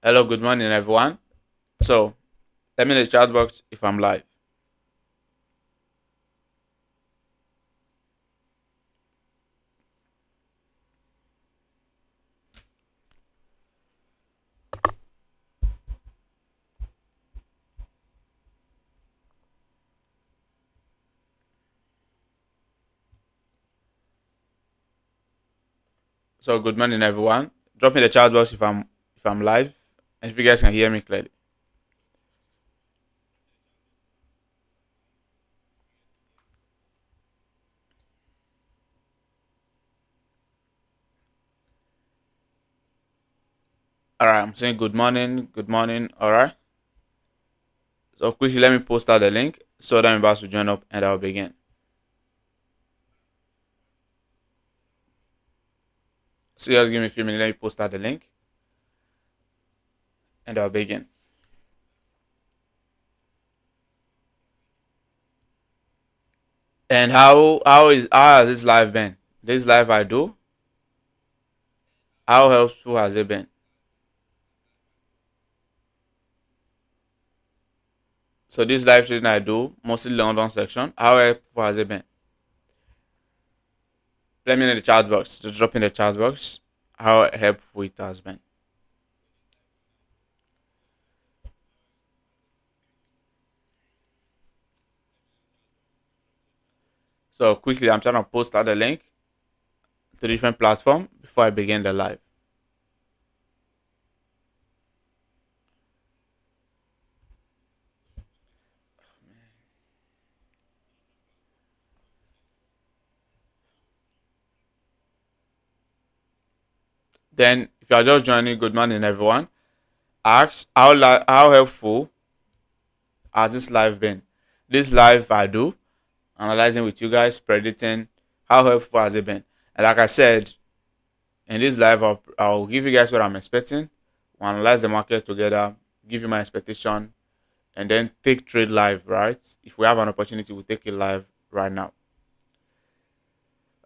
Hello, good morning, everyone. So, let me in the chat box if I'm live. So, good morning, everyone. Drop me in the chat box if I'm live, and if you guys can hear me clearly. All right, I'm saying good morning, good morning. All right. So quickly, let me post out the link so that I'm about to join up, and I'll begin. So just give me a few minutes. Let me post out the link, and I'll begin. And how has this live been? This live I do. How helpful has it been? So this live trading I do, mostly London section. How helpful has it been? Let me know in the chat box. Just drop in the chat box how helpful it has been. So quickly, I'm trying to post out the link to different platform before I begin the live. Then, if you are just joining, good morning, everyone. Ask how helpful has this live been? This live I do analyzing with you guys, predicting how helpful has it been. And like I said, in this live, I'll give you guys what I'm expecting. We'll analyze the market together, give you my expectation, and then take trade live, right? If we have an opportunity, we'll take it live right now.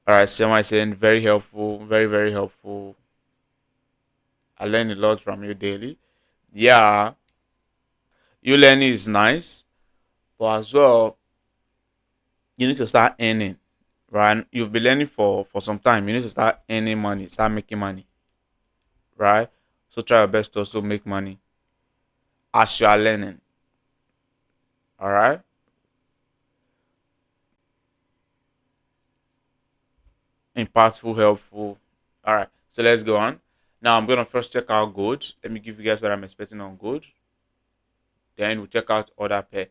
All right, Sema is saying very helpful, very, very helpful. I learn a lot from you daily. Yeah, you learning is nice, but as well, you need to start earning, right? You've been learning for some time. You need to start earning money, start making money, right? So try your best to also make money as you are learning. All right. Impactful, helpful. All right. So let's go on. Now I'm gonna first check out gold. Let me give you guys what I'm expecting on gold. Then we'll check out other pair.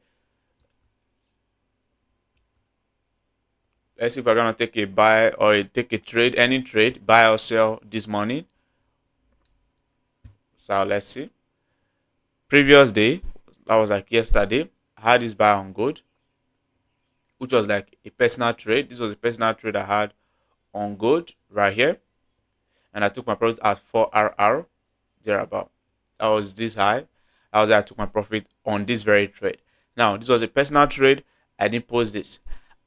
Let's see if we're gonna take a buy or take a trade, any trade, buy or sell this morning. So let's see. Previous day, that was like yesterday, I had this buy on gold, which was like a personal trade. This was a personal trade I had on gold right here, and I took my profit at 4RR thereabout. That was this high. That was I took my profit on this very trade. Now this was a personal trade. I didn't post this.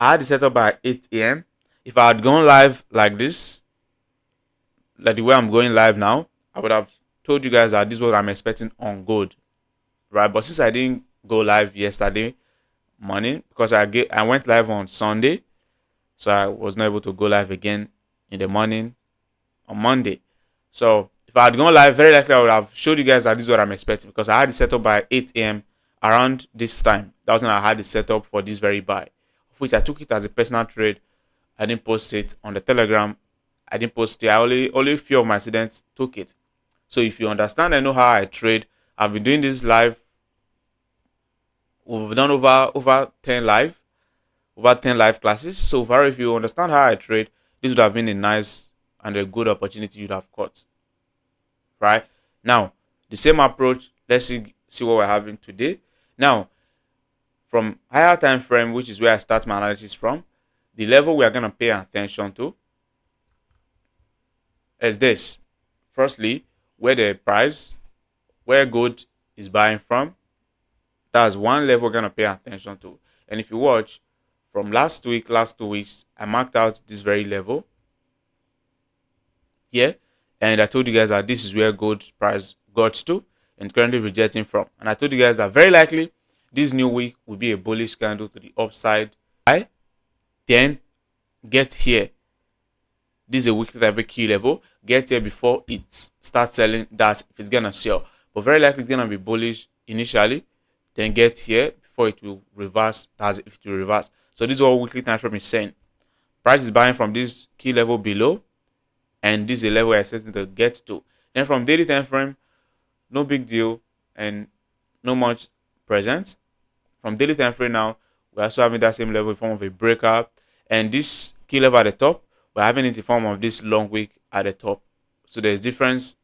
I had it set up by 8 a.m. If I had gone live like this, like the way I'm going live now, I would have told you guys that this is what I'm expecting on gold, right? But since I didn't go live yesterday morning because I went live on Sunday, so I was not able to go live again in the morning on Monday. So if I had gone live, very likely I would have showed you guys that this is what I'm expecting because I had it set up by 8 a.m. around this time. That was when I had it set up for this very buy, of which I took it as a personal trade. I didn't post it on the Telegram. I didn't post it. Only a few of my students took it. So if you understand and know how I trade, I've been doing this live. We've done over 10 live classes. So far, if you understand how I trade, this would have been a nice and a good opportunity you'd have caught. Right? Now, the same approach, let's see what we're having today. Now, from higher time frame, which is where I start my analysis from, the level we are going to pay attention to is this. Firstly, where gold is buying from, that's one level we're going to pay attention to. And if you watch from last 2 weeks, I marked out this very level here, and I told you guys that this is where gold price got to, and currently rejecting from. And I told you guys that very likely this new week will be a bullish candle to the upside. Then get here. This is a weekly type of key level. Get here before it starts selling. That's if it's gonna sell. But very likely it's gonna be bullish initially. Then get here before it will reverse. That's if it will reverse. So this is what weekly time frame is saying. Price is buying from this key level below, and this is a level I expecting to get to. Then from daily time frame, no big deal and no much present. From daily time frame now, we're also having that same level in form of a breakout, and this key level at the top, we're having it in the form of this long wick at the top. So there's difference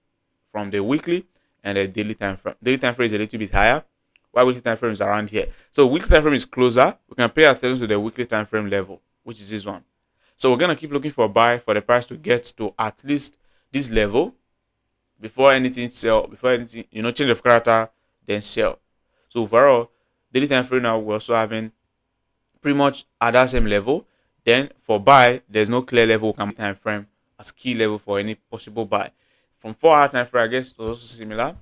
from the weekly and the daily time frame. Daily time frame is a little bit higher, while weekly time frame is around here. So weekly time frame is closer. We can pay attention to the weekly time frame level, which is this one. So we're gonna keep looking for a buy for the price to get to at least this level before anything sell, before anything, change of character, then sell. So overall, daily time frame now we're also having pretty much at that same level. Then for buy, there's no clear level time frame as key level for any possible buy. From 4-hour time frame, I guess it was also similar.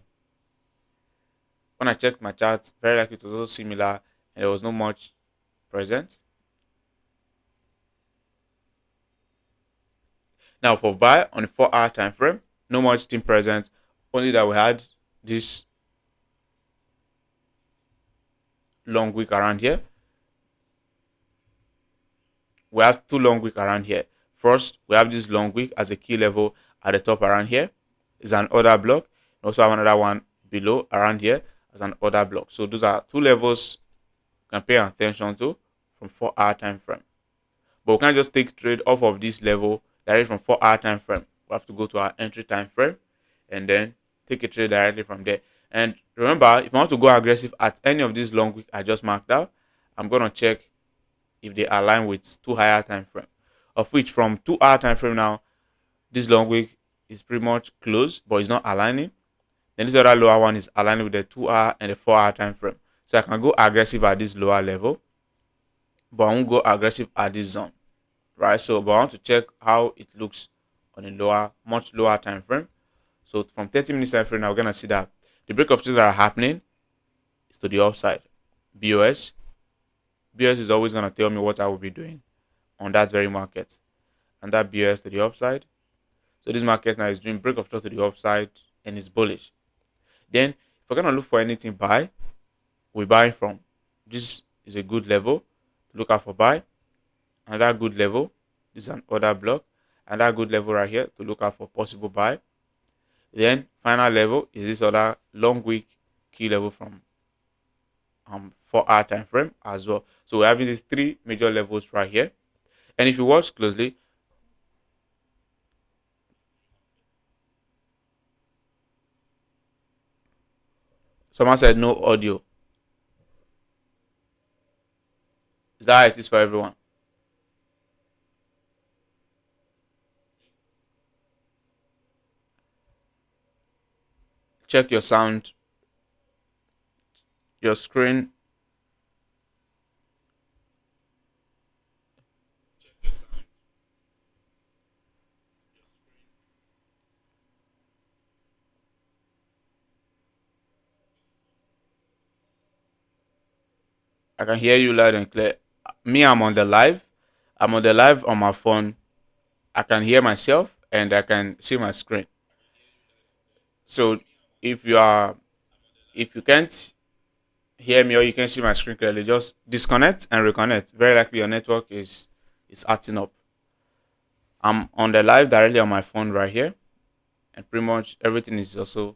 When I checked my charts, very likely it was also similar, and there was no much present. Now for buy on the 4-hour time frame, no much thing present, only that we had this long wick around here. We have two long wick around here. First, we have this long wick as a key level at the top around here. Is an order block. We also have another one below around here as an order block. So those are two levels you can pay attention to from 4-hour time frame. But we can't just take trade off of this level directly from 4-hour time frame. We have to go to our entry time frame and then take a trade directly from there. And remember, if I want to go aggressive at any of these long wick I just marked out, I'm gonna check if they align with 2 higher time frame, of which from 2-hour time frame now, this long wick is pretty much close, but it's not aligning. Then this other lower one is aligning with the 2-hour and the 4-hour time frame. So I can go aggressive at this lower level, but I won't go aggressive at this zone, right? So, but I want to check how it looks on a lower, much lower time frame. So from 30 minutes time frame now, we're gonna see that the break of trades that are happening is to the upside. BOS is always gonna tell me what I will be doing on that very market, and that BOS to the upside. So this market now is doing break of trade to the upside and it's bullish. Then if we're gonna look for anything buy, we buy from. This is a good level to look out for buy. Another good level, this is an order block, and that good level right here to look out for possible buy. Then final level is this other long wick key level from 4-hour time frame as well. So we're having these 3 major levels right here. And if you watch closely, someone said no audio. Is that how it is for everyone? Check your sound, your screen. I can hear you loud and clear. Me, I'm on the live. I'm on the live on my phone. I can hear myself and I can see my screen. So if you can't hear me or you can see my screen clearly, just disconnect and reconnect. Very likely your network is acting up. I'm on the live directly on my phone right here, and pretty much everything is also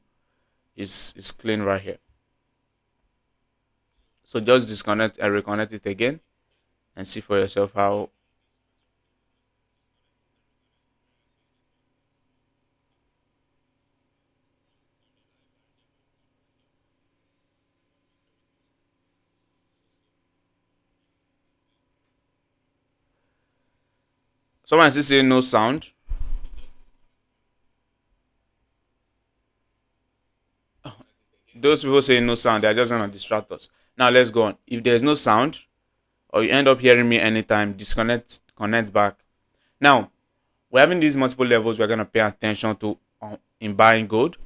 is clean right here. So just disconnect and reconnect it again and see for yourself how. Someone is still saying no sound. Those people saying no sound, they're just gonna distract us. Now let's go on. If there's no sound, or you end up hearing me anytime, disconnect, connect back. Now we're having these multiple levels we're gonna pay attention to in buying gold.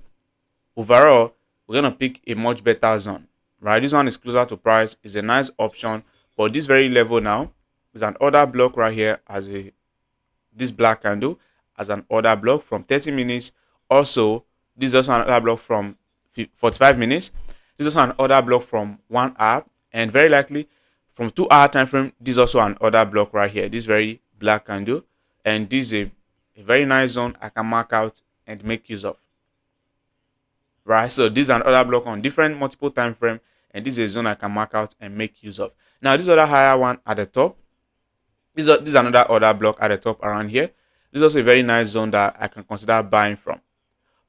Overall, we're gonna pick a much better zone, right? This one is closer to price, is a nice option, but this very level now is an order block right here as a this black candle as an order block from 30 minutes. Also, this is also an order block from 45 minutes. This is also an order block from 1 hour, and very likely from 2 hour time frame. This is also an order block right here. This very black candle, and this is a very nice zone I can mark out and make use of. Right, so this is an order block on different multiple time frame, and this is a zone I can mark out and make use of. Now, this other higher one at the top, this is another order block at the top around here. This is also a very nice zone that I can consider buying from.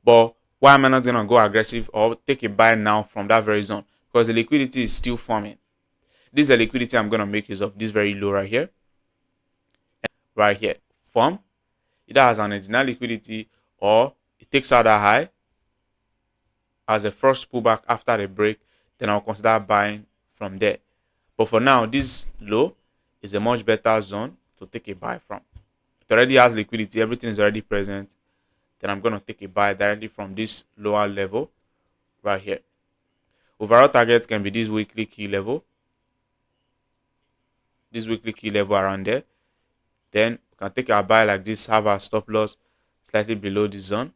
But why am I not going to go aggressive or take a buy now from that very zone? Because the liquidity is still forming. This is the liquidity I'm going to make use of. This very low right here. Right here. Form. Either has an original liquidity or it takes out a high as a first pullback after the break. Then I'll consider buying from there. But for now, this low is a much better zone to take a buy from. It already has liquidity. Everything is already present. Then I'm going to take a buy directly from this lower level right here. Overall targets can be this weekly key level. This weekly key level around there. Then we can take our buy like this, have our stop loss slightly below this zone.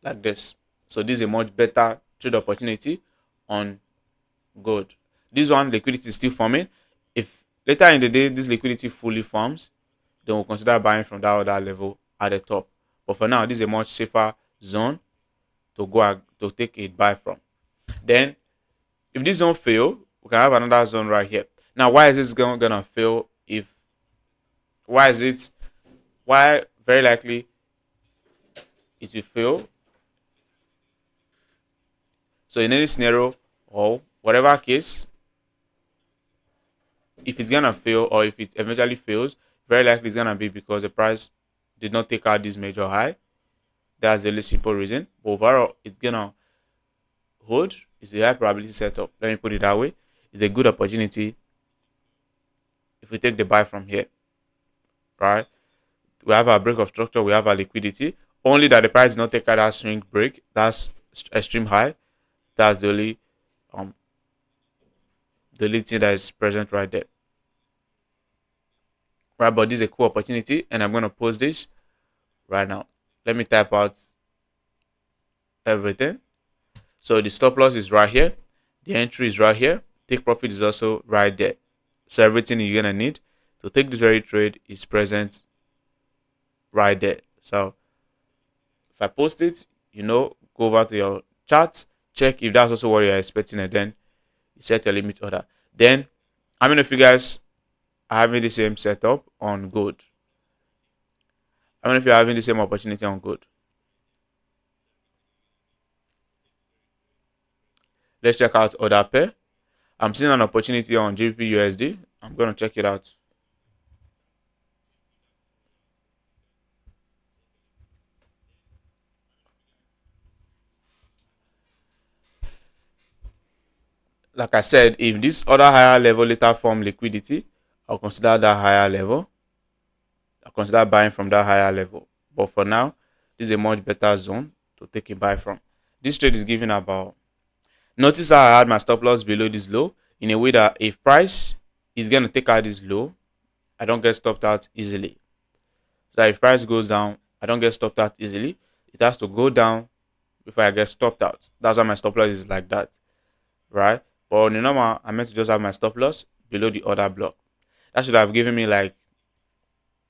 Like this. So this is a much better trade opportunity on gold. This one, liquidity is still forming. If later in the day this liquidity fully forms, then we'll consider buying from that other level at the top. But for now, this is a much safer zone to go to take a buy from. Then if this zone fail, we can have another zone right here. Now, why is this gonna fail? Why very likely it will fail? So in any scenario or whatever case, if it's gonna fail or if it eventually fails, very likely it's gonna be because the price did not take out this major high. That's the really simple reason. But overall, it's gonna hold. It's a high probability setup. Let me put it that way. It's a good opportunity if we take the buy from here. Right? We have our break of structure, we have our liquidity. Only that the price did not take out that swing break. That's extreme high. That's the only thing that is present right there. Right, but this is a cool opportunity, and I'm going to post this right now. Let me type out everything. So the stop loss is right here, the entry is right here, take profit is also right there. So everything you're gonna need to take this very trade is present right there. So if I post it, go over to your charts, check if that's also what you're expecting, and then you set your limit order. Then how many of you guys are having the same setup on gold? How many of you are having the same opportunity on gold? Let's check out other pair. I'm seeing an opportunity on GBPUSD. I'm going to check it out. Like I said, if this other higher level later form liquidity, I'll consider that higher level. I'll consider buying from that higher level. But for now, this is a much better zone to take a buy from. This trade is giving about. Notice how I had my stop loss below this low in a way that if price is going to take out this low, I don't get stopped out easily. So if price goes down, I don't get stopped out easily. It has to go down before I get stopped out. That's why my stop loss is like that, right? But on the normal, I meant to just have my stop loss below the order block. That should have given me like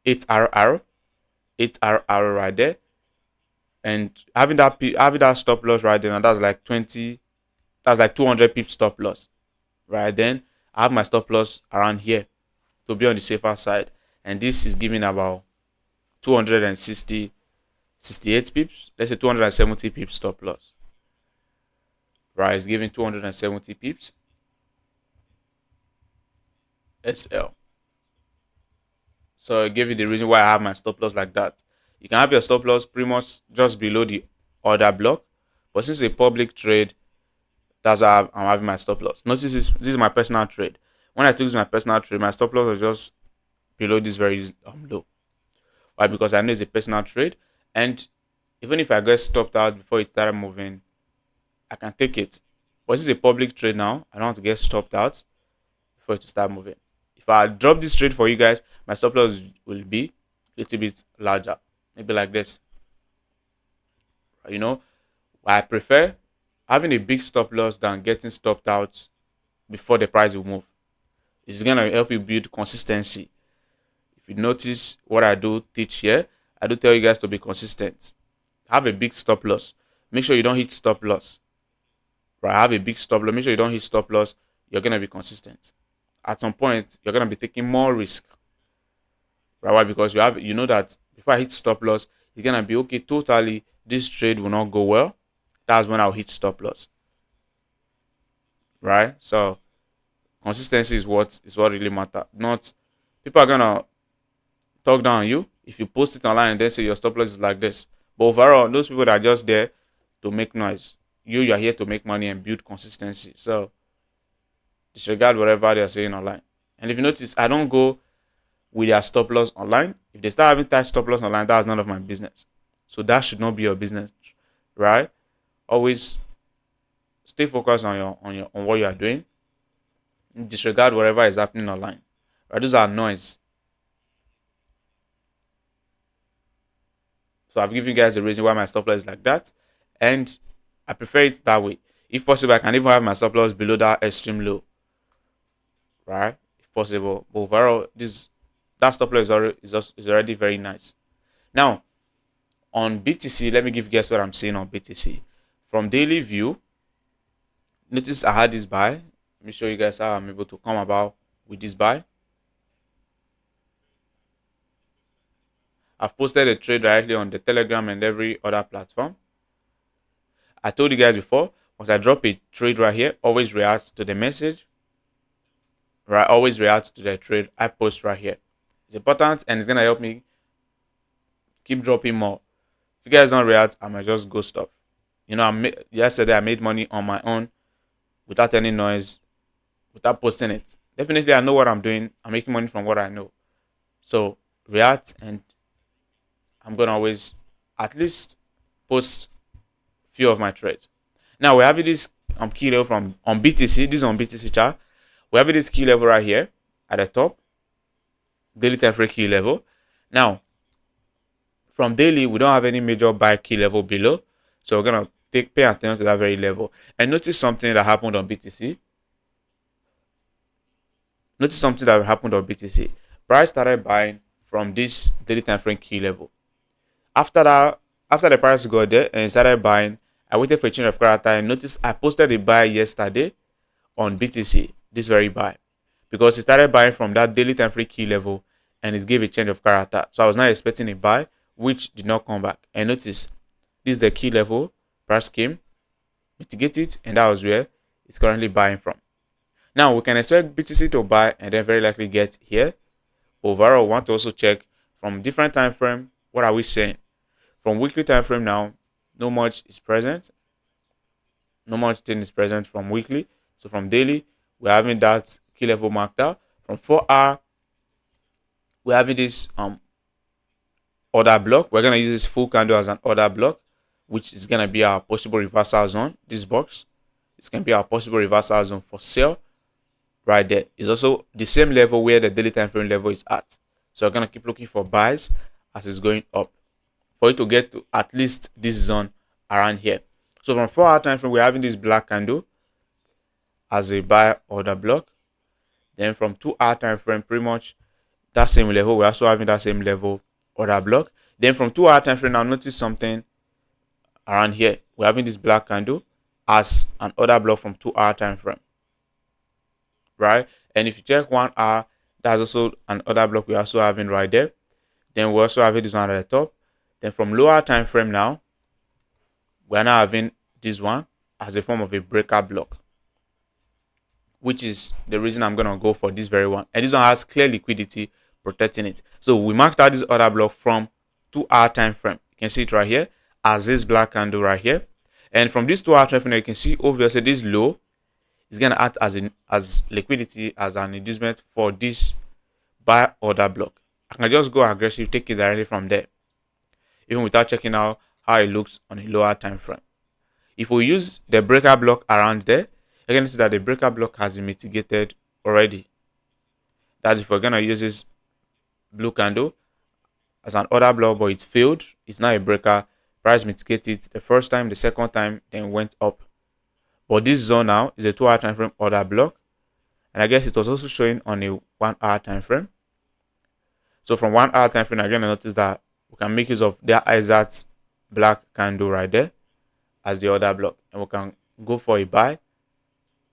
8 RR right there. And having that stop loss right there, now that's like 200 pips stop loss. Right then, I have my stop loss around here to be on the safer side. And this is giving about 68 pips. Let's say 270 pips stop loss. Right, it's giving 270 pips. SL. So I gave you the reason why I have my stop loss like that. You can have your stop loss pretty much just below the order block. But since it's a public trade, that's how I'm having my stop loss. Notice this is my personal trade. When I took this my personal trade, my stop loss was just below this very low. Why? Because I know it's a personal trade. And Even if I get stopped out before it started moving, I can take it. But this is a public trade now. I don't want to get stopped out before it to start moving. If I drop this trade for you guys, my stop loss will be a little bit larger, maybe like this. You know, I prefer having a big stop loss than getting stopped out before the price will move. It's gonna help you build consistency. If you notice what I do teach here, I do tell you guys to be consistent. Have a big stop loss. Make sure you don't hit stop loss. Right? Have a big stop loss. Make sure you don't hit stop loss. You're gonna be consistent. At some point, you're gonna be taking more risk. Right? Why? Because you know that before I hit stop loss, it's gonna be okay. Totally, this trade will not go well. That's when I'll hit stop loss. Right? So consistency is what really matters. Not people are gonna talk down on you if you post it online and then say your stop loss is like this. But overall, those people that are just there to make noise. You are here to make money and build consistency. So disregard whatever they're saying online. And if you notice, I don't go with their stop loss online. If they start having tight stop loss online, that's none of my business. So that should not be your business, right? Always stay focused on what you are doing. Disregard whatever is happening online. Right? Those are noise. So I've given you guys the reason why my stop loss is like that, and I prefer it that way. If possible, I can even have my stop loss below that extreme low, right? If possible. But overall, that stop loss is already very nice. Now, on BTC, let me give you guys what I'm seeing on BTC. From daily view, notice I had this buy. Let me show you guys how I'm able to come about with this buy. I've posted a trade directly on the Telegram and every other platform. I told you guys before, once I drop a trade right here, always react to the message. Right, always react to the trade I post right here. It's important and it's gonna help me keep dropping more. If you guys don't react, I might just go stop. You know, yesterday I made money on my own without any noise, without posting it. Definitely, I know what I'm doing. I'm making money from what I know. So react, and I'm gonna always at least post few of my trades. Now we're having this key level from on BTC. This is on BTC chart. We're having this key level right here at the top, daily time frame key level. Now from daily, we don't have any major buy key level below, so we're gonna pay attention to that very level. And notice something that happened on BTC. Notice something that happened on BTC. Price started buying from this daily time frame key level. After the price got there and started buying, I waited for a change of character and notice I posted a buy yesterday on BTC, this very buy, because it started buying from that daily time frame key level and it gave a change of character. So I was not expecting a buy, which did not come back. And notice this is the key level, price came, mitigate it, and that was where it's currently buying from. Now we can expect BTC to buy and then very likely get here. Overall, we want to also check from different time frame. What are we saying? From weekly time frame now, no much is present. No much thing is present from weekly. So from daily, we're having that key level marked out. From 4 hour, we're having this order block. We're gonna use this full candle as an order block, which is gonna be our possible reversal zone. This box, it's gonna be our possible reversal zone for sale. Right there is also the same level where the daily time frame level is at. So we're gonna keep looking for buys as it's going up for it to get to at least this zone around here. So from 4 hour time frame, we're having this black candle as a buy order block. Then from 2 hour time frame, pretty much that same level, we're also having that same level order block. Then from 2 hour time frame, now notice something around here. We're having this black candle as an order block from 2 hour time frame, right? And if you check 1 hour, that's also an order block we're also having right there. Then we're also having this one at the top. Then from lower time frame now, we're now having this one as a form of a breaker block, which is the reason I'm gonna go for this very one. And this one has clear liquidity protecting it. So we marked out this order block from 2 hour time frame. You can see it right here as this black candle right here. And from this 2 hour time frame, you can see obviously this low is gonna act as liquidity, as an inducement for this buy order block. I can just go aggressive, take it directly from there, even without checking out how it looks on a lower time frame. If we use the breaker block around there, you're going to see that the breaker block has been mitigated already. That's if we're going to use this blue candle as an order block, but it failed. It's not a breaker. Price mitigated the first time, the second time, then went up. But this zone now is a 2-hour time frame order block, and I guess it was also showing on a 1-hour time frame. So from 1-hour time frame, again, I noticed that we can make use of that exact black candle right there as the order block, and we can go for a buy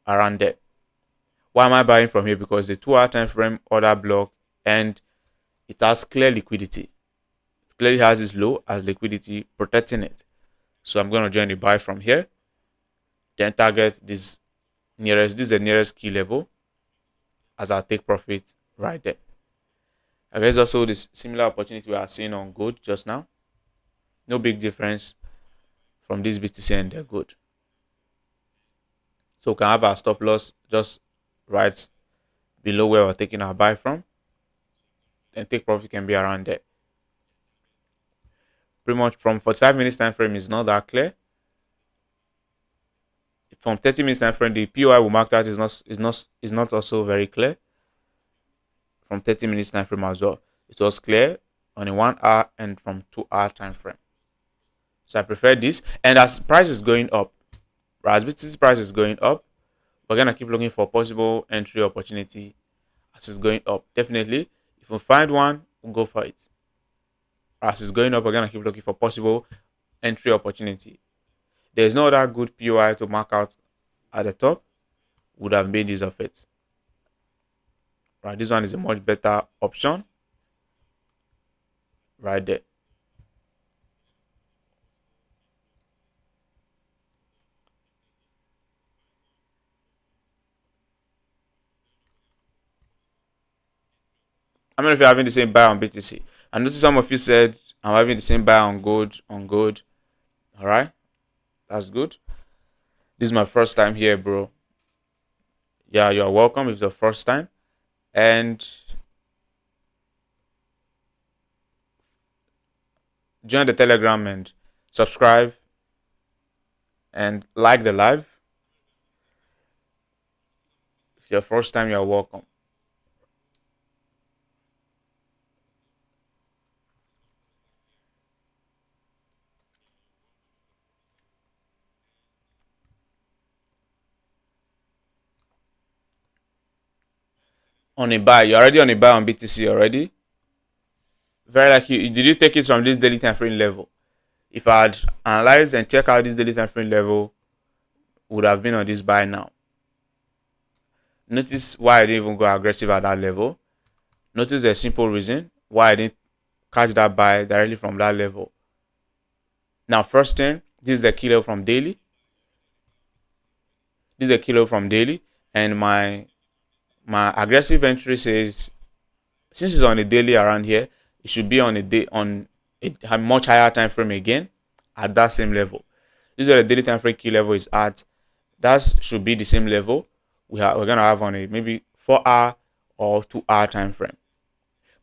around there. Why am I buying from here? Because the 2-hour time frame order block, and it has clear liquidity. It clearly has this low as liquidity protecting it. So I'm going to join the buy from here. Then target this nearest. This is the nearest key level as I'll take profit right there. I guess also this similar opportunity we are seeing on gold just now. No big difference from this BTC and the gold. So we can have our stop loss just right below where we're taking our buy from. Then take profit can be around there. Pretty much from 45 minutes time frame is not that clear. From 30 minutes time frame, the POI we marked out is not also very clear. From 30 minutes time frame as well, it was clear on a 1-hour and from 2-hour time frame. So I prefer this. And as price is going up, as BTC price is going up, we're gonna keep looking for possible entry opportunity as it's going up. Definitely, if we find one, we'll go for it. As it's going up, we're gonna keep looking for possible entry opportunity. There's no other good POI to mark out at the top. Would have made use of it. Right, this one is a much better option. Right there. How many of you are having the same buy on BTC? I noticed some of you said I'm having the same buy on gold. All right, that's good. This is my first time here, bro. Yeah, you're welcome if it's your first time. And join the Telegram and subscribe and like the live. If it's your first time, you're welcome. On a buy, you're already on a buy on BTC already. Very likely, did you take it from this daily time frame level? If I had analyzed and check out this daily time frame level, would have been on this buy now. Notice why I didn't even go aggressive at that level. Notice a simple reason why I didn't catch that buy directly from that level. Now, first thing, this is the key level from daily. This is the key level from daily, and my aggressive entry says, since it's on a daily around here, it should be on a day on a much higher time frame again at that same level. This is where the daily time frame key level is at. That should be the same level we're gonna have on a maybe 4-hour or 2-hour time frame.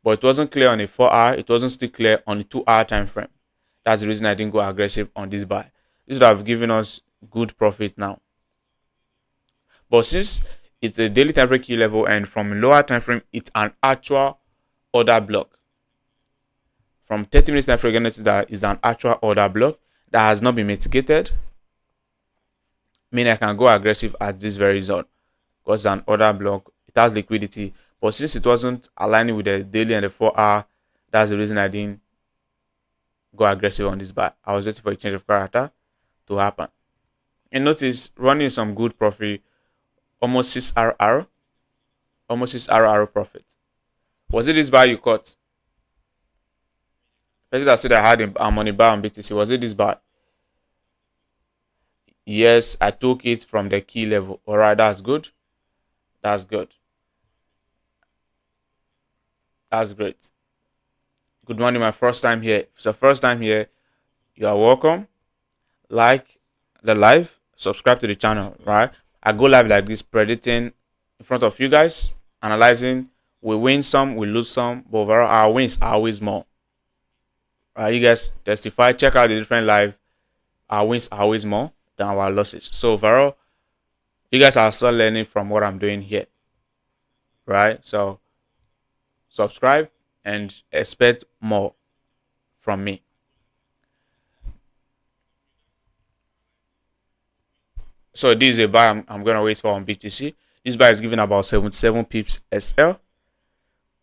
But it wasn't clear on a 4-hour. It wasn't still clear on a 2-hour time frame. That's the reason I didn't go aggressive on this buy. This would have given us good profit now. But since it's a daily time frame key level and from lower time frame, it's an actual order block. From 30 minutes time frame, you're going to notice that is an actual order block that has not been mitigated. Meaning I can go aggressive at this very zone because it's an order block. It has liquidity. But since it wasn't aligning with the daily and the 4-hour, that's the reason I didn't go aggressive on this buy. I was waiting for a change of character to happen. And notice running some good profit, almost 6 RR, almost 6 RR profit. Was it this buy you caught? Person that said I had a money buy on BTC, was it this buy? Yes, I took it from the key level. All right, that's good. That's good. That's great. Good morning, my first time here. If it's your first time here, you are welcome. Like the live, subscribe to the channel, right? I go live like this, predicting in front of you guys, analyzing. We win some, we lose some, but overall our wins are always more. You guys testify. Check out the different live. Our wins are always more than our losses. So overall, you guys are still learning from what I'm doing here, right? So subscribe and expect more from me. So this is a buy I'm gonna wait for on BTC. This buy is giving about 77 pips SL,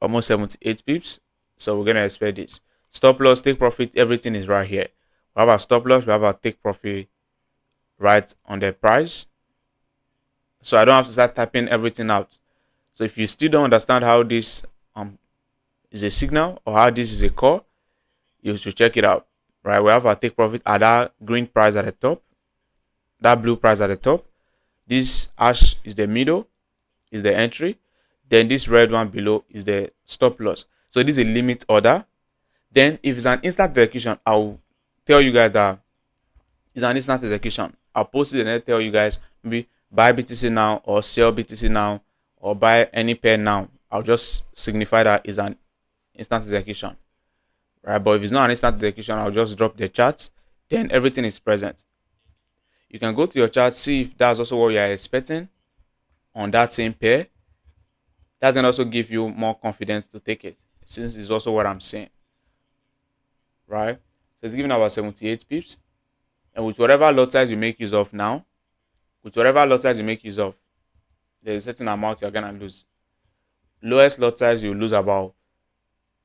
almost 78 pips. So we're gonna expect this. Stop loss, take profit, everything is right here. We have our stop loss, we have our take profit right on the price. So I don't have to start typing everything out. So if you still don't understand how this is a signal or how this is a call, you should check it out. Right? We have our take profit at that green price at the top, that blue price at the top. This hash is the middle, is the entry. Then this red one below is the stop loss. So this is a limit order. Then if it's an instant execution, I'll tell you guys that it's an instant execution. I'll post it and then tell you guys maybe buy BTC now or sell BTC now or buy any pair now. I'll just signify that it's an instant execution. Right? But if it's not an instant execution, I'll just drop the charts. Then everything is present. You can go to your chart, see if that's also what you are expecting on that same pair. That can also give you more confidence to take it, since it's also what I'm saying. Right? So it's giving about 78 pips. And with whatever lot size you make use of now, there's a certain amount you're gonna lose. Lowest lot size you lose about,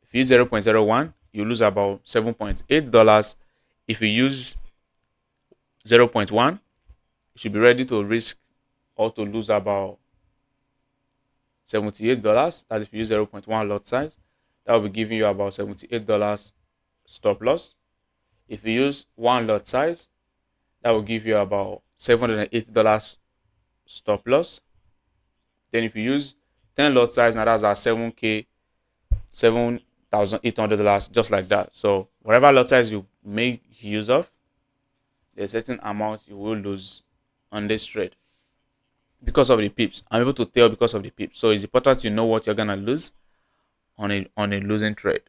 if you use 0.01, you lose about $7.8. If you use 0.1, you should be ready to risk or to lose about $78. That's if you use 0.1 lot size. That will be giving you about $78 stop loss. If you use 1 lot size, that will give you about $780 stop loss. Then if you use 10 lot size, now that's our $7,800, just like that. So whatever lot size you make use of, there's a certain amount you will lose on this trade because of the pips. I'm able to tell because of the pips. So it's important to know what you're gonna lose on a losing trade.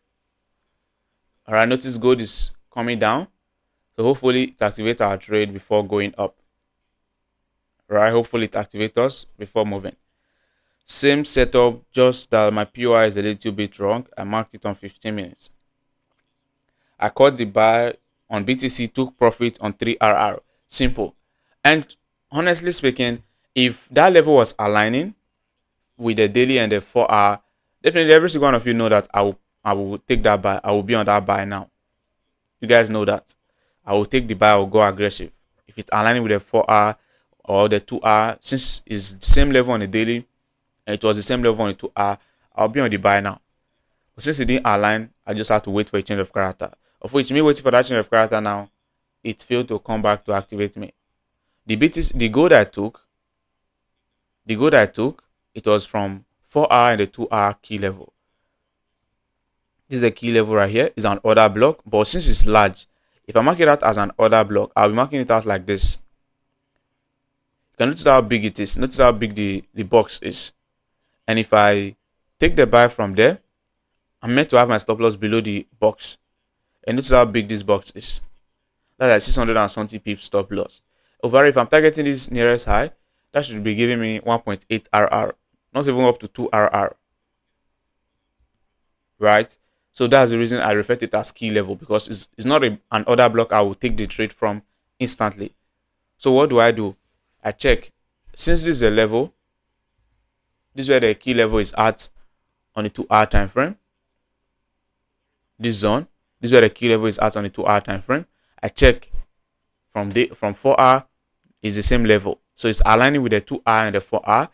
All right, notice gold is coming down, so hopefully it activates our trade before going up. All right, hopefully it activates us before moving. Same setup, just that my POI is a little bit wrong. I marked it on 15 minutes. I caught the buy on BTC, took profit on 3RR. Simple. And honestly speaking, if that level was aligning with the daily and the 4-hour, definitely every single one of you know that I will take that buy. I will be on that buy now. You guys know that. I will take the buy, I will go aggressive. If it's aligning with the 4-hour or the 2-hour, since it's the same level on the daily and it was the same level on the 2-hour, I'll be on the buy now. But since it didn't align, I just had to wait for a change of character. Of which, me waiting for that change of character now, it failed to come back to activate me. The gold I took, it was from 4-hour and the 2-hour key level. This is a key level right here. It's an order block, but since it's large, if I mark it out as an order block, I'll be marking it out like this. You can notice how big it is. Notice how big the box is. And if I take the buy from there, I'm meant to have my stop loss below the box. And notice how big this box is. That's like 670 pips stop loss. Over, if I'm targeting this nearest high, that should be giving me 1.8 RR. Not even up to 2 RR. Right? So that's the reason I refer to it as key level, because it's not an order block I will take the trade from instantly. So what do? I check. Since this is a level, this is where the key level is at on the 2-hour time frame. This zone, this is where the key level is at on the 2-hour time frame. I check from 4-hour is the same level, so it's aligning with the 2-hour and the 4-hour.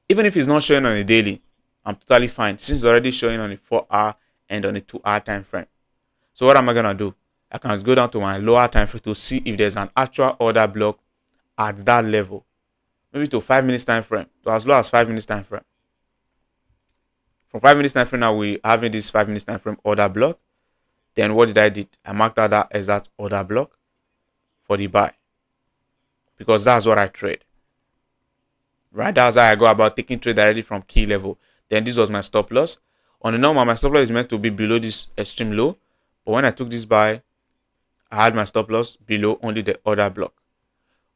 Even if it's not showing on the daily, I'm totally fine since it's already showing on the 4-hour and on the 2-hour time frame. So what am I gonna do? I can go down to my lower time frame to see if there's an actual order block at that level, maybe to 5 minutes time frame, to as low as 5 minutes time frame. From 5 minutes time frame, now we having this 5 minutes time frame order block. Then what did I did? I marked out that exact order block for the buy, because that's what I trade. Right? That's how I go about taking trade directly from key level. Then this was my stop loss. On the normal, my stop loss is meant to be below this extreme low, But when I took this buy, I had my stop loss below only the order block,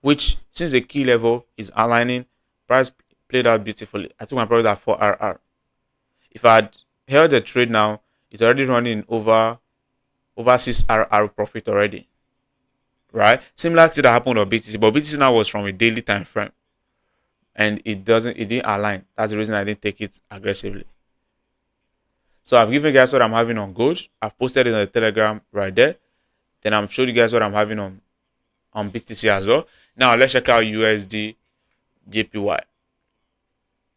which since the key level is aligning, price played out beautifully. I took my profit at 4RR. If I had held the trade now, it's already running over 6RR profit already, right? Similar to that happened on BTC, but BTC now was from a daily time frame, and it didn't align. That's the reason I didn't take it aggressively. So I've given you guys what I'm having on gold. I've posted it on the Telegram right there. Then I'm showing you guys what I'm having on BTC as well. Now let's check out USDJPY.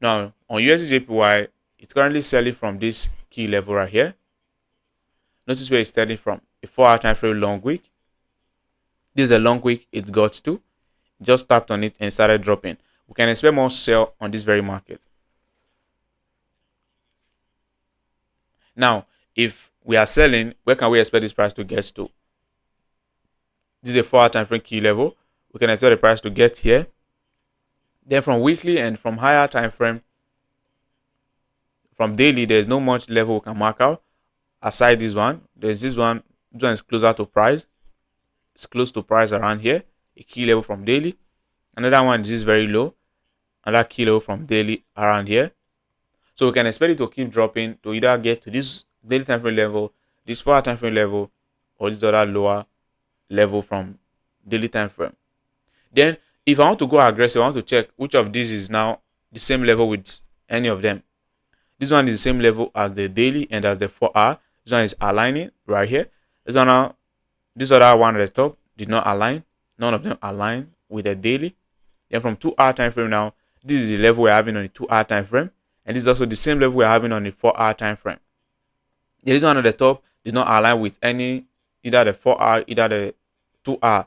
Now on USDJPY, it's currently selling from this key level right here. Notice where it's starting from. A 4-hour time frame long wick. This is a long wick it got to. Just tapped on it and started dropping. We can expect more sell on this very market. Now, if we are selling, where can we expect this price to get to? This is a 4-hour time frame key level. We can expect the price to get here. Then from weekly and from higher time frame, from daily, there's no much level we can mark out. Aside this one, there's this one. This one is closer to price. It's close to price around here. A key level from daily. Another one is very low. Another key level from daily around here. So we can expect it to keep dropping to either get to this daily time frame level, this 4-hour time frame level, or this other lower level from daily time frame. Then if I want to go aggressive, I want to check which of these is now the same level with any of them. This one is the same level as the daily and as the 4-hour. This one is aligning right here. This other one at the top did not align. None of them align with the daily. Then from 2-hour time frame now, this is the level we're having on the 2-hour time frame, and this is also the same level we're having on the 4-hour time frame. This one at the top did not align with any, either the 4-hour, either the 2-hour.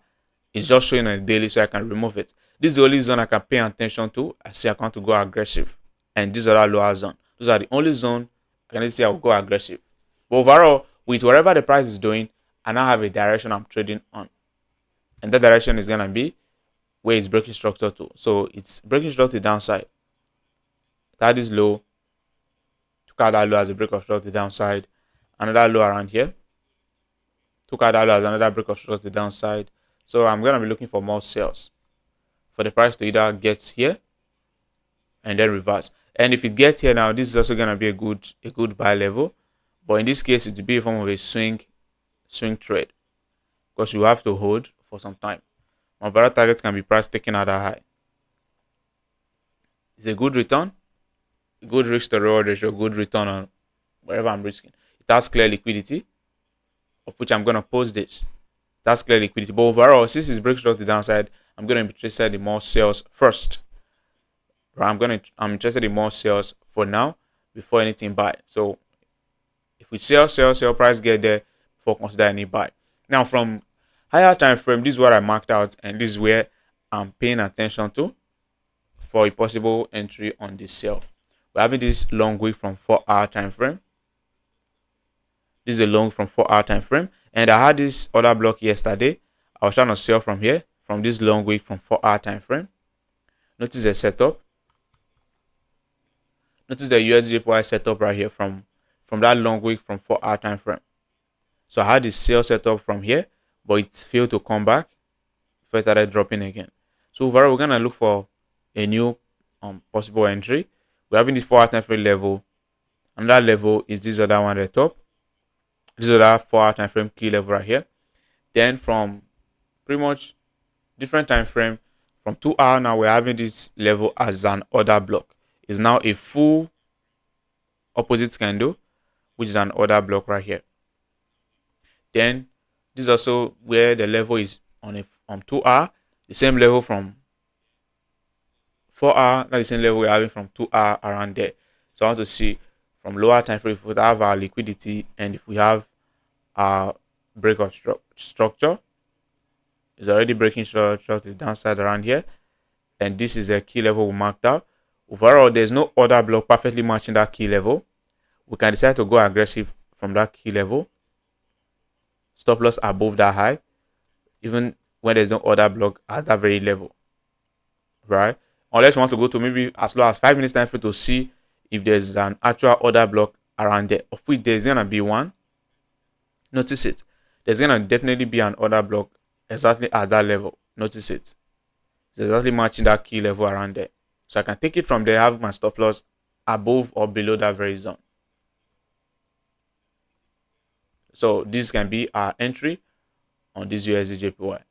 It's just showing on the daily, so I can remove it. This is the only zone I can pay attention to. I see I want to go aggressive, and this other lower zone. Those are the only zone I can see I will go aggressive. But overall, with whatever the price is doing, I now have a direction I'm trading on, and that direction is gonna be where it's breaking structure to. So it's breaking structure to downside. That is low. Took out that low as a break of structure to downside. Another low around here. Took out that low as another break of structure to downside. So I'm gonna be looking for more sales for the price to either get here and then reverse. And if it gets here now, this is also gonna be a good buy level. But in this case, it will be a form of a swing trade, because you have to hold for some time. My overall target can be price taken at a high. It's a good return, a good risk to reward ratio, good return on wherever I'm risking. It has clear liquidity, of which I'm gonna post this. That's clear liquidity. But overall, since it's breaks through the downside, I'm gonna be interested in more sales first. Right? I'm interested in more sales for now before anything buy. So if we sell, price get there before consider any buy. Now from higher time frame, this is what I marked out, and this is where I'm paying attention to for a possible entry on this sell. We're having this long wick from 4-hour time frame. This is a long from 4-hour time frame, and I had this other block yesterday. I was trying to sell from here, from this long wick from 4-hour time frame. Notice the setup. Notice the USDJPY setup right here from that long wick from 4-hour time frame. So I had this sell setup from here, but it failed to come back before it started dropping again. So overall, we're gonna look for a new possible entry. We're having this 4-hour time frame level, and that level is this other one at the top. This other 4-hour time frame key level right here. Then from pretty much different time frame, from 2-hour now, we're having this level as an order block. It's now a full opposite candle, which is an order block right here. Then this is also where the level is on 2-hour, the same level from 4-hour, not the same level we're having from 2-hour around there. So I want to see from lower time frame if we have our liquidity, and if we have our break of structure. It's already breaking structure to the downside around here, and this is a key level we marked out. Overall, there's no order block perfectly matching that key level. We can decide to go aggressive from that key level. Stop loss above that high, even when there's no order block at that very level, right? Unless you want to go to maybe as low as 5 minutes time frame to see if there's an actual order block around there, of which there's gonna be one. Notice it. There's gonna definitely be an order block exactly at that level. Notice it. It's exactly matching that key level around there. So I can take it from there, have my stop loss above or below that very zone. So this can be our entry on this USDJPY.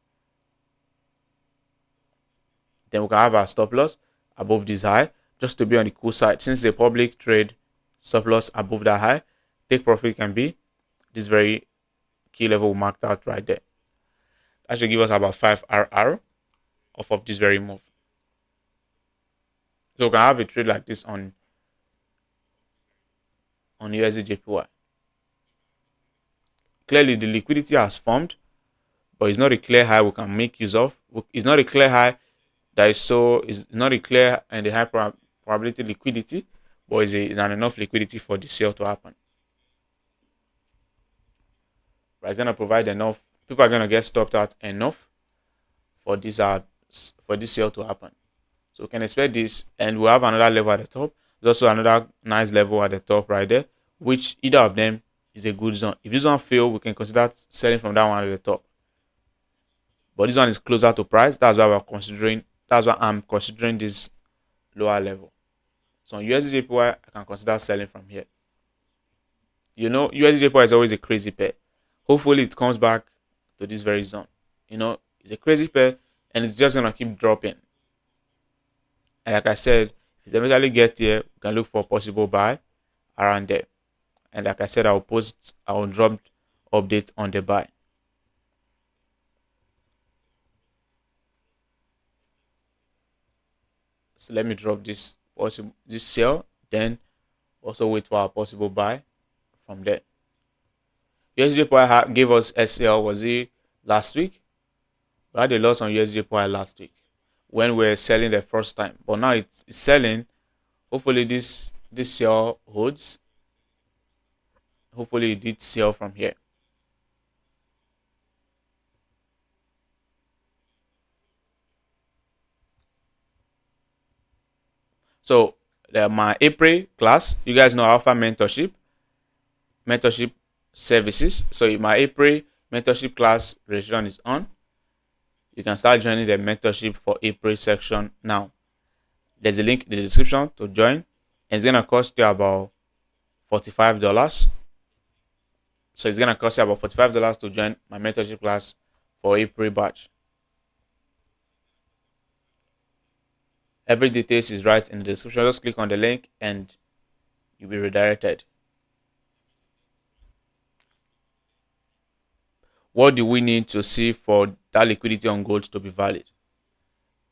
Then we can have our stop loss above this high just to be on the cool side. Since it's a public trade, stop loss above that high, take profit can be this very key level marked out right there. That should give us about 5 RR off of this very move. So we can have a trade like this on USDJPY. Clearly, the liquidity has formed, but it's not a clear high we can make use of. It's not a clear high that is not a clear and a high probability liquidity, but it's an enough liquidity for the sale to happen. Right, it's gonna provide enough. People are gonna get stopped out enough for this sale to happen. So we can expect this, and we'll have another level at the top. There's also another nice level at the top right there, which either of them is a good zone. If this one fail, we can consider selling from that one at the top. But this one is closer to price. That's why we're considering. That's why I'm considering this lower level. So on USDJPY, I can consider selling from here. You know, USDJPY is always a crazy pair. Hopefully, it comes back to this very zone. You know, it's a crazy pair, and it's just gonna keep dropping. And like I said, if it eventually get here, we can look for a possible buy around there. And like I said, I will drop updates on the buy. So let me drop this sell, then also wait for our possible buy from there. USDJPY gave us SL, was it last week? We had a loss on USDJPY last week when we were selling the first time, but now it's selling. Hopefully this sell holds. Hopefully it did sell from here. So my April class, you guys know I offer mentorship services. So if my April mentorship class registration is on, you can start joining the mentorship for April section now. There's a link in the description to join, and it's gonna cost you about $45. So it's gonna cost you about $45 to join my mentorship class for April batch. Every details is right in the description. Just click on the link and you'll be redirected. What do we need to see for that liquidity on gold to be valid?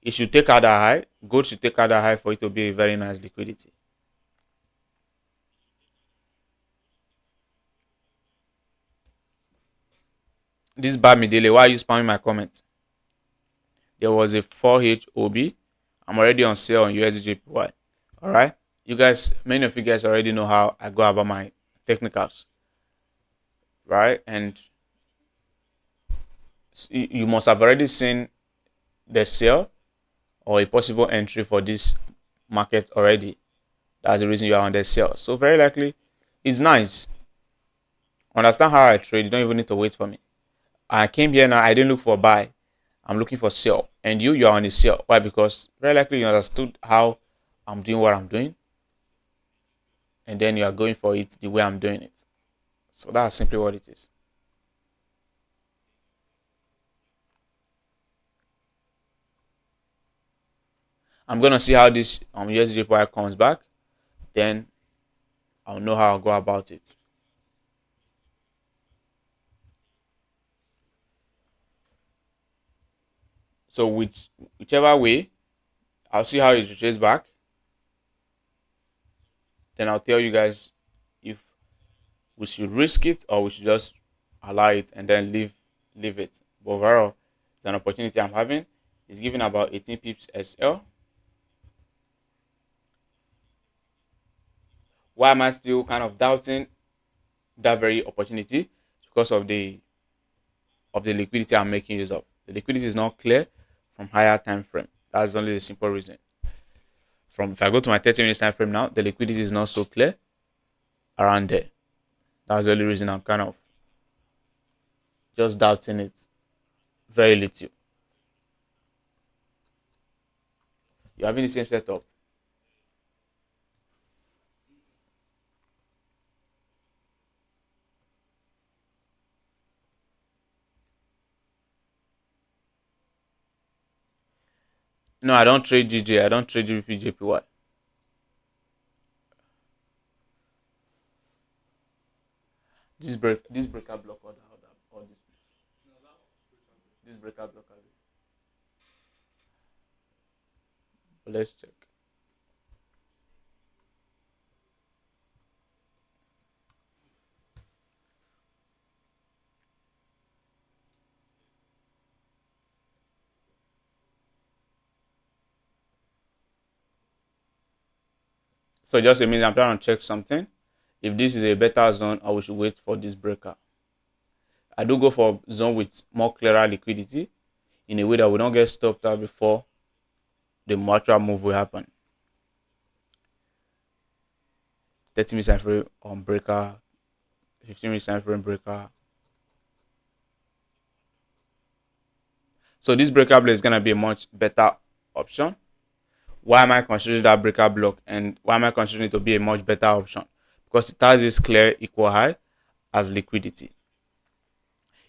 It should take out that high. Gold should take out that high for it to be a very nice liquidity. This bad me daily. Why are you spamming my comments? There was a 4H OB. I'm already on sale on USDJPY. Alright. You guys, many of you guys already know how I go about my technicals. Right? And you must have already seen the sale or a possible entry for this market already. That's the reason you are on the sale. So very likely it's nice. Understand how I trade. You don't even need to wait for me. I came here now. I didn't look for buy. I'm looking for sell. And you are on the sell. Why? Because very likely you understood how I'm doing what I'm doing. And then you are going for it the way I'm doing it. So that's simply what it is. I'm gonna see how this USDJPY comes back. Then I'll know how I'll go about it. So whichever way, I'll see how it retraces back. Then I'll tell you guys if we should risk it or we should just allow it and then leave it. But overall, it's an opportunity I'm having. It's giving about 18 pips SL. Why am I still kind of doubting that very opportunity? Because of the liquidity I'm making use of. The liquidity is not clear from higher time frame. That's only the simple reason. If I go to my 30 minutes time frame now, the liquidity is not so clear around there. That's the only reason I'm kind of just doubting it very little. You're having the same setup. No, I don't trade GJ. I don't trade GBPJPY. This breaker block or this breaker block. But let's check. So just a minute, I'm trying to check something. If this is a better zone, or we should wait for this breaker. I do go for zone with more clearer liquidity in a way that we don't get stopped out before the actual move will happen. 30-minute time frame on breaker, 15-minute time frame breaker. So this breaker block is gonna be a much better option. Why am I considering that breaker block, and why am I considering it to be a much better option? Because it has this clear equal high as liquidity.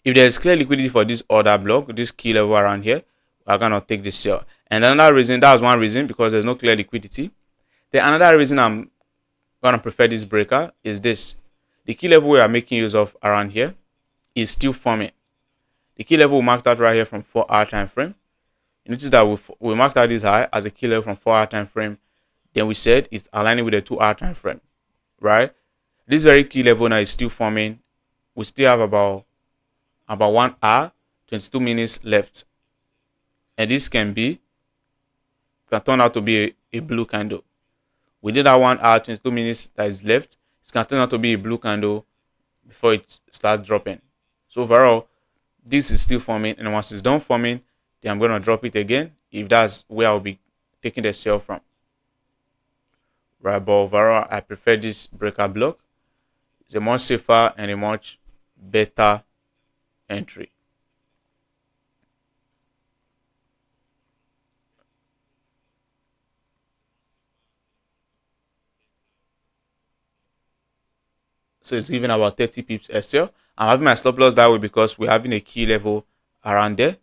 If there is clear liquidity for this order block, this key level around here, we're gonna take the sell. And another reason, that was one reason, because there's no clear liquidity. Then another reason I'm gonna prefer this breaker is this. The key level we are making use of around here is still forming. The key level we marked out right here from 4-hour time frame. You notice that we marked out this high as a key level from 4-hour time frame. Then we said it's aligning with the 2-hour time frame, right? This very key level now is still forming. We still have about 1 hour, 22 minutes left, and this can turn out to be a blue candle. Within that 1 hour, 22 minutes that is left, it's going to turn out to be a blue candle before it starts dropping. So overall, this is still forming, and once it's done forming, then I'm going to drop it again if that's where I'll be taking the sell from. Right, but overall, I prefer this breaker block. It's a much safer and a much better entry. So it's giving about 30 pips SL. I'm having my stop loss that way because we're having a key level around there.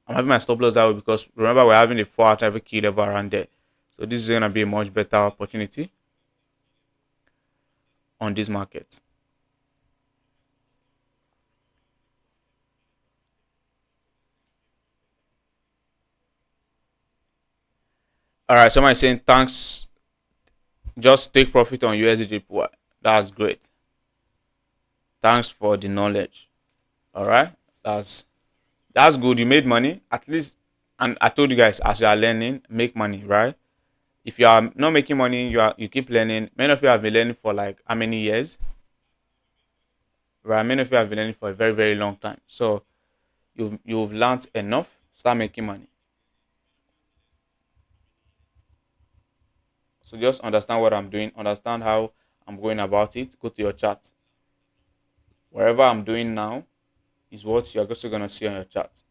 I'm having my stop loss that way because remember we're having a 4-hour traffic key level around there. So this is going to be a much better opportunity on this market. All right, somebody saying thanks. Just take profit on USDJPY. That's great. Thanks for the knowledge. All right, that's good. You made money at least, and I told you guys as you are learning, make money, right? If you are not making money, you keep learning. Many of you have been learning for like how many years? Right, many of you have been learning for a very, very long time. So you've learned enough. Start making money. So just understand what I'm doing. Understand how I'm going about it. Go to your chart. Wherever I'm doing now is what you're also gonna see on your chart.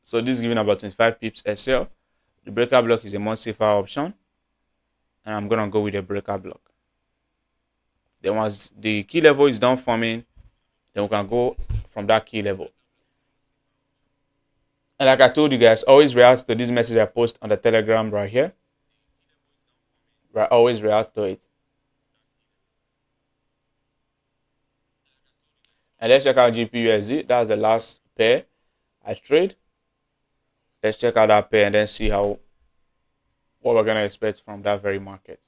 So this is giving about 25 pips SL. The breaker block is a more safer option, and I'm gonna go with the breaker block. Then once the key level is done forming, then we can go from that key level. And like I told you guys, always react to this message I post on the Telegram right here. Right, always react to it. And let's check out GBPUSD. That's the last pair I trade. Let's check out that pair and then see what we're gonna expect from that very market.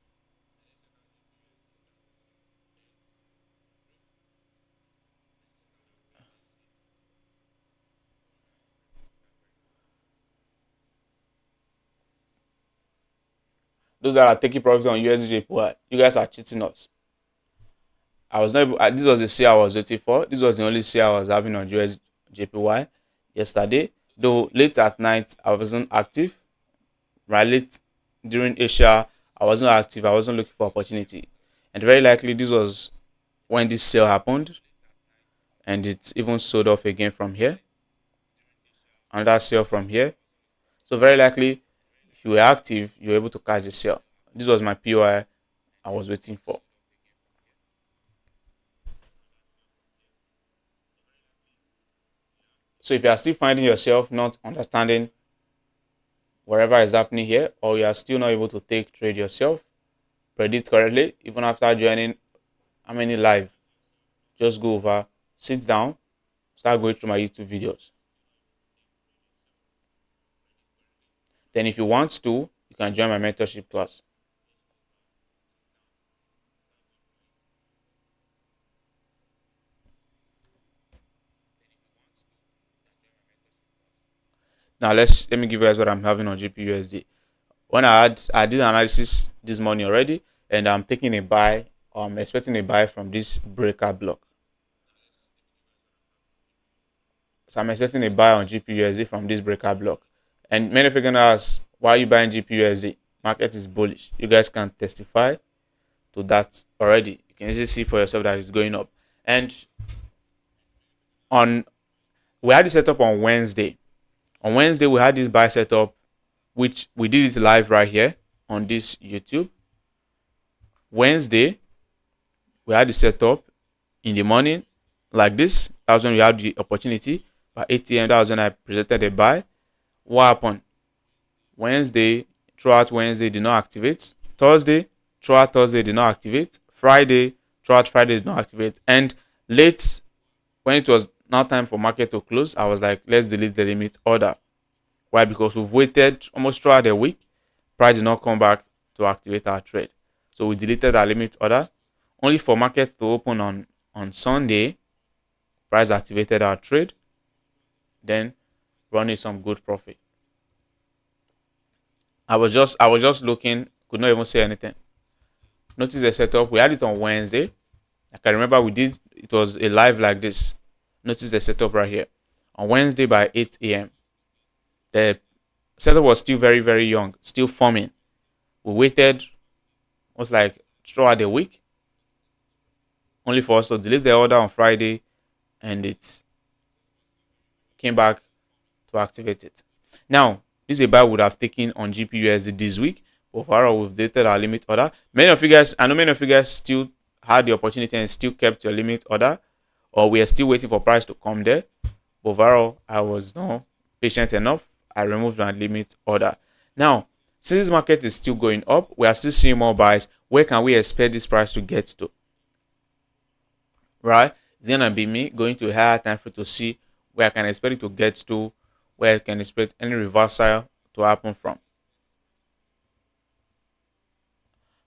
Those that are taking profit on USDJPY, you guys are cheating us. I was not able, this was the sale I was waiting for. This was the only sale I was having on USDJPY yesterday. Though late at night I wasn't active. Right, late during Asia I wasn't active. I wasn't looking for opportunity. And very likely this was when this sale happened, and it's even sold off again from here. Another sale from here. So very likely if you were active, you were able to catch the sale. This was my POI I was waiting for. So if you are still finding yourself not understanding whatever is happening here, or you are still not able to take trade yourself, predict correctly, even after joining how many live, just go over, sit down, start going through my YouTube videos. Then if you want to, you can join my mentorship class. Now let me give you guys what I'm having on GBPUSD. When I did analysis this morning already, and I'm taking a buy, I'm expecting a buy from this breaker block. So I'm expecting a buy on GBPUSD from this breaker block. And many of you are gonna ask, why are you buying GBPUSD? Market is bullish. You guys can testify to that already. You can easily see for yourself that it's going up. And on we had this setup on Wednesday. On Wednesday, we had this buy setup, which we did it live right here on this YouTube. Wednesday, we had the setup in the morning like this. That was when we had the opportunity. By 8 a.m., that was when I presented a buy. What happened? Wednesday, throughout Wednesday, did not activate. Thursday, throughout Thursday, did not activate. Friday, throughout Friday, did not activate. And late, when it was now time for market to close, I was like, let's delete the limit order. Why? Because we've waited almost throughout the week. Price did not come back to activate our trade. So we deleted our limit order. Only for market to open on Sunday, price activated our trade. Then running some good profit. I was just looking, could not even say anything. Notice the setup. We had it on Wednesday. I can remember we did, it was a live like this. Notice the setup right here. On Wednesday by 8 a.m. The setup was still very, very young, still forming. We waited almost like throughout the week, only for us to delete the order on Friday, and it came back to activate it. Now, this is a buy would have taken on GBPUSD this week, but overall we've deleted our limit order. Many of you guys, I know many of you guys still had the opportunity and still kept your limit order, or we are still waiting for price to come there. But overall, I was not patient enough. I removed my limit order. Now, since this market is still going up, we are still seeing more buys. Where can we expect this price to get to? Right? It's gonna be me going to a higher time frame to see where I can expect it to get to, where I can expect any reversal to happen from.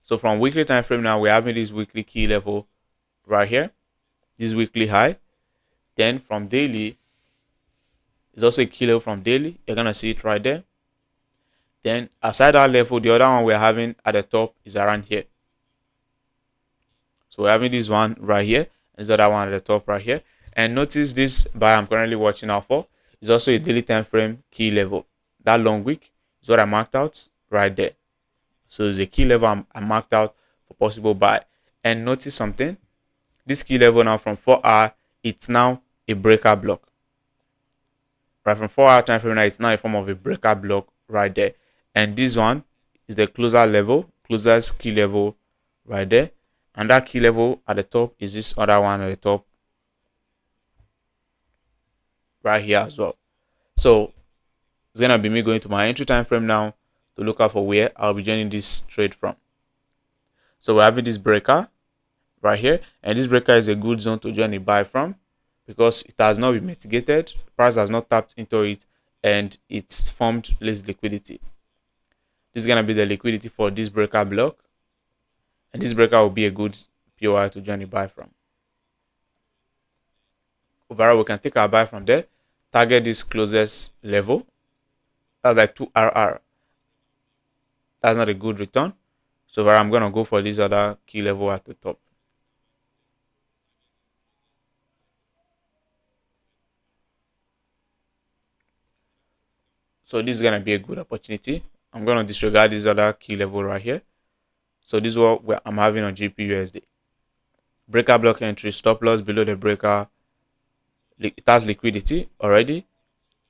So from weekly time frame now, we're having this weekly key level right here, this weekly high. Then from daily, it's also a key level from daily. You're gonna see it right there. Then aside that level, the other one we're having at the top is around here. So we're having this one right here, and this other one at the top right here. And notice this buy I'm currently watching out for is also a daily time frame key level. That long wick is what I marked out right there. So it's a key level I marked out for possible buy. And notice something. This key level now from 4 hour, it's now a breaker block. Right, from 4 hour time frame now, it's now a form of a breaker block right there. And this one is the closer level, closest key level right there. And that key level at the top is this other one at the top right here as well. So it's gonna be me going to my entry time frame now to look out for where I'll be joining this trade from. So we're having this breaker right here, and this breaker is a good zone to join a buy from because it has not been mitigated, price has not tapped into it, and it's formed less liquidity. This is gonna be the liquidity for this breaker block, and this breaker will be a good POI to join a buy from. Overall, we can take our buy from there, target this closest level. That's like 2RR. That's not a good return. So I'm gonna go for this other key level at the top. So this is gonna be a good opportunity. I'm gonna disregard this other key level right here. So this is what I'm having on GBPUSD. Breaker block entry, stop loss below the breaker. It has liquidity already.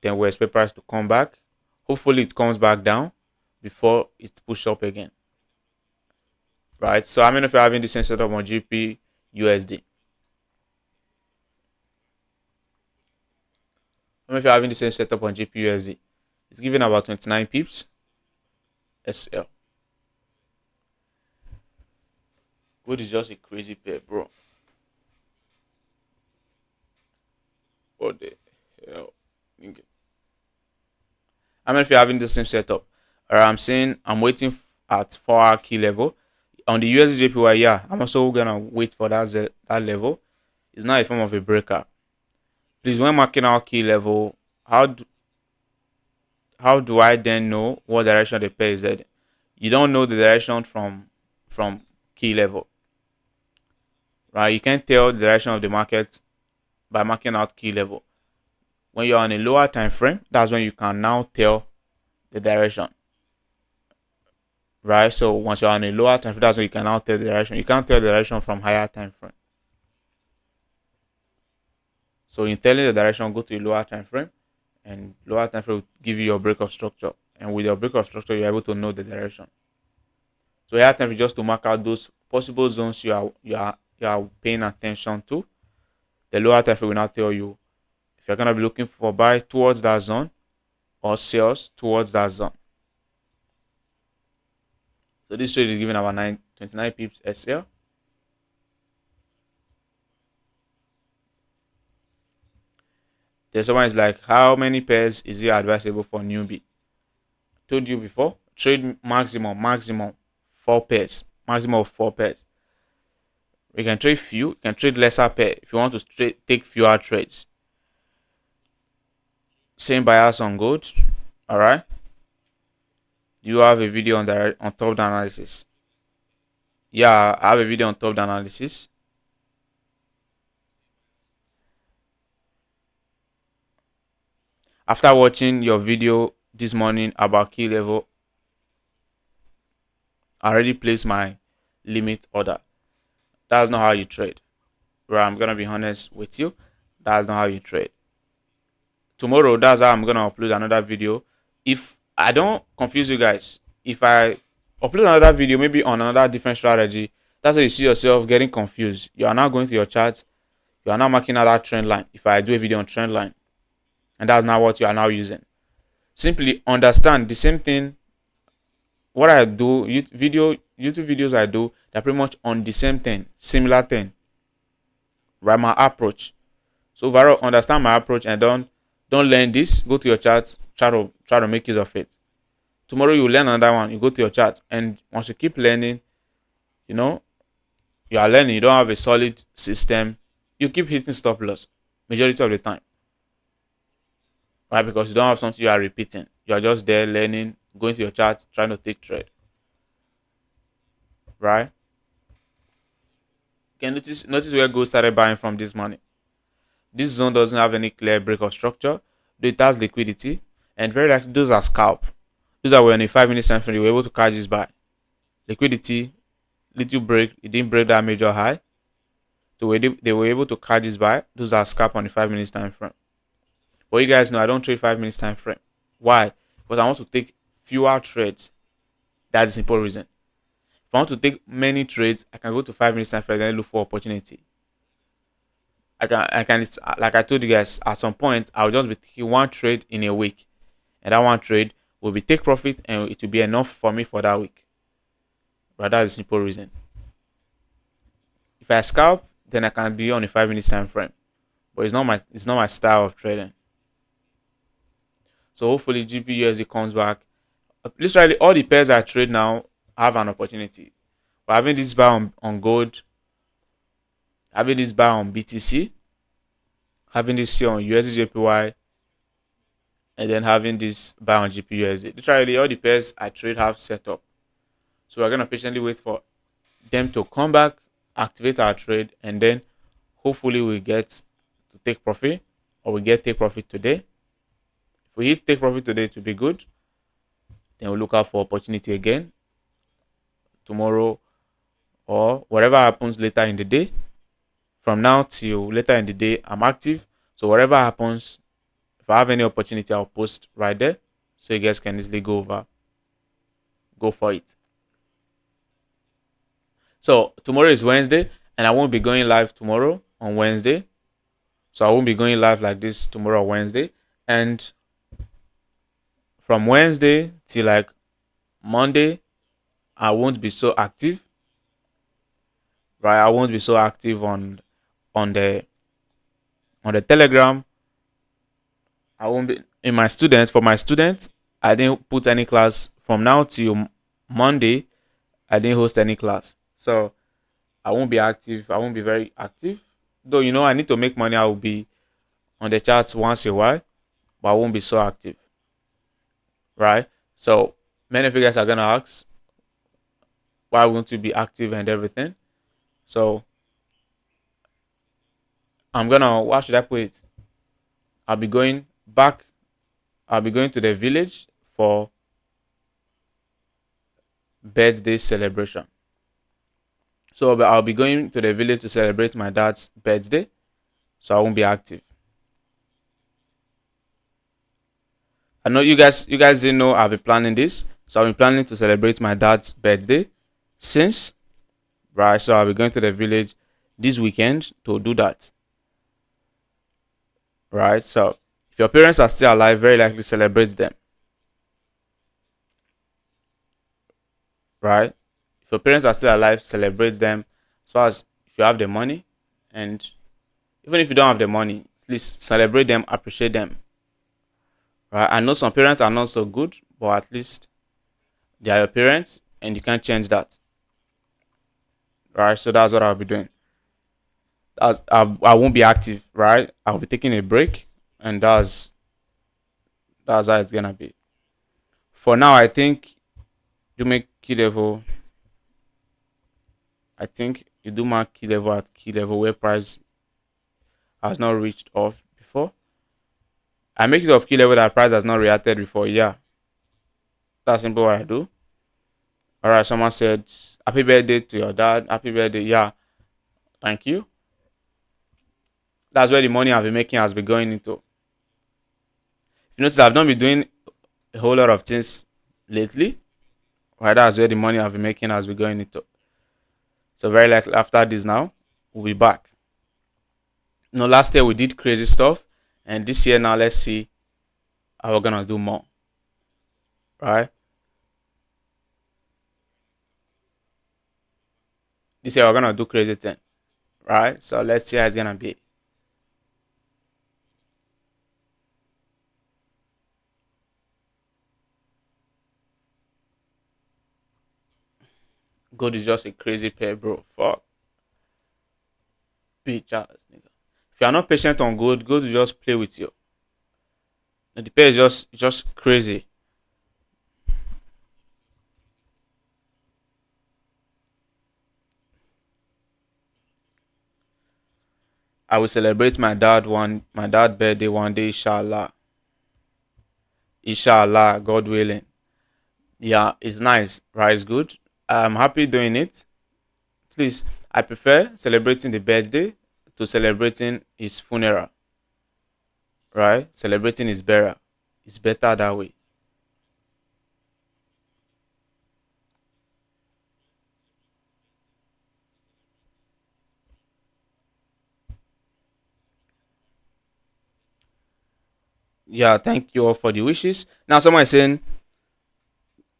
Then we expect price to come back. Hopefully it comes back down before it push up again. Right? So how many of you are having the same setup on GBPUSD? How many of you are having the same setup on GBPUSD? It's giving about 29 pips. SL. Good is just a crazy pair, bro. What the hell? How many of you are having the same setup? Or I'm saying I'm waiting at 4-hour key level. On the USDJPY, yeah, I'm also gonna wait for that level. It's not a form of a breaker. Please, when marking out key level, how do I then know what direction the pair is heading? You don't know the direction from key level, right? You can't tell the direction of the market by marking out key level. When you're on a lower time frame, that's when you can now tell the direction, right? So once you're on a lower time frame, that's when you can now tell the direction. You can't tell the direction from higher time frame. So in telling the direction, go to a lower time frame, and lower time frame will give you your break of structure. And with your break of structure, you're able to know the direction. So higher time frame just to mark out those possible zones you are paying attention to. The lower time frame will now tell you if you're gonna be looking for buy towards that zone or sales towards that zone. So this trade is giving about 29 pips SL. There's someone is like, how many pairs is it advisable for newbie? Told you before, trade maximum 4 pairs, maximum of 4 pairs. You can trade few, you can trade lesser pair if you want to take fewer trades. Same bias on gold. All right. You have a video on top analysis. Yeah, I have a video on top analysis. After watching your video this morning about key level, I already placed my limit order. That's not how you trade. Where I'm gonna be honest with you, that's not how you trade. Tomorrow, that's how I'm gonna upload another video. If I don't confuse you guys, if I upload another video, maybe on another different strategy, that's how you see yourself getting confused. You are now going to your charts, you are now marking out that trend line. If I do a video on trend line, and that's not what you are now using. Simply understand the same thing. What I do, YouTube videos I do, they're pretty much on the same thing, similar thing. Right, my approach. So overall, understand my approach and don't learn this. Go to your charts, try to make use of it. Tomorrow you learn another one. You go to your charts, and once you keep learning, you know you are learning. You don't have a solid system. You keep hitting stop loss majority of the time, right? Because you don't have something you are repeating. You are just there learning, going to your charts, trying to take trade, right? You can notice where gold started buying from this morning. This zone doesn't have any clear break of structure. It has liquidity, and very likely those are scalp. Those are when in 5 minutes time frame you were able to catch this buy. Liquidity, little break, it didn't break that major high. So they were able to catch this buy. Those are scalp on the 5 minutes time frame. But you guys know I don't trade 5 minutes time frame. Why? Because I want to take fewer trades. That's the simple reason. If I want to take many trades, I can go to 5 minutes time frame and look for opportunity. It's like I told you guys, at some point I'll just be taking one trade in a week, and that one trade will be take profit, and it will be enough for me for that week. But that's a simple reason. If I scalp, then I can be on a 5 minutes time frame, but it's not my style of trading. So hopefully GBPUSD comes back. Literally all the pairs I trade now have an opportunity. But having this buy on gold, having this buy on BTC, having this here on USDJPY, and then having this buy on GBPUSD. Literally all the pairs I trade have set up. So we're gonna patiently wait for them to come back, activate our trade, and then hopefully we get to take profit, or we get take profit today. If we hit take profit today, to be good. Then we'll look out for opportunity again tomorrow. or whatever happens later in the day. From now till later in the day, I'm active. So whatever happens, if I have any opportunity, I'll post right there. So you guys can easily go for it. So tomorrow is Wednesday, and I won't be going live tomorrow on Wednesday. So I won't be going live like this tomorrow Wednesday. And from Wednesday till like Monday, I won't be so active, right? I won't be so active on the on the Telegram. I won't be in my students. For my students, I didn't put any class from now till Monday. I didn't host any class, so I won't be active. I won't be very active. Though I need to make money. I will be on the charts once in a while, but I won't be so active, right? So many of you guys are gonna ask, why won't you be active and everything? So I'm gonna, what should I put it? I'll be going back. I'll be going to the village for birthday celebration. So I'll be going to the village to celebrate my dad's birthday. So I won't be active. I know you guys didn't know I've been planning this. So I've been planning to celebrate my dad's birthday since, right? So I'll be going to the village this weekend to do that. Right? So if your parents are still alive, very likely celebrate them. Right? If your parents are still alive, celebrate them. As far as if you have the money, and even if you don't have the money, at least celebrate them, appreciate them. Right? I know some parents are not so good, but at least they are your parents, and you can't change that. Right? So that's what I'll be doing. I won't be active. Right? I'll be taking a break, and that's how it's gonna be. For now, I think you make key level. I think you do mark key level at key level where price has not reached off before. I make it of key level that price has not reacted before. Yeah, that's simply what I do. All right, someone said, "Happy birthday to your dad." Happy birthday. Yeah, thank you. That's where the money I've been making has been going into. You notice I've not been doing a whole lot of things lately. Right, that's where the money I've been making has been going into. So very likely after this now, we'll be back. Last year we did crazy stuff, and this year now let's see how we're gonna do more. Right? This year we're gonna do crazy thing. Right? So let's see how it's gonna be. Gold is just a crazy pair, bro. Fuck. Bitch ass nigga. If you are not patient on gold, gold will just play with you. The pair is just crazy. I will celebrate my dad birthday one day, inshallah. Inshallah, God willing. Yeah, it's nice, right? It's good. I'm happy doing it. At least I prefer celebrating the birthday to celebrating his funeral, right? Celebrating his burial. It's better that way. Yeah, thank you all for the wishes. Now, someone is saying,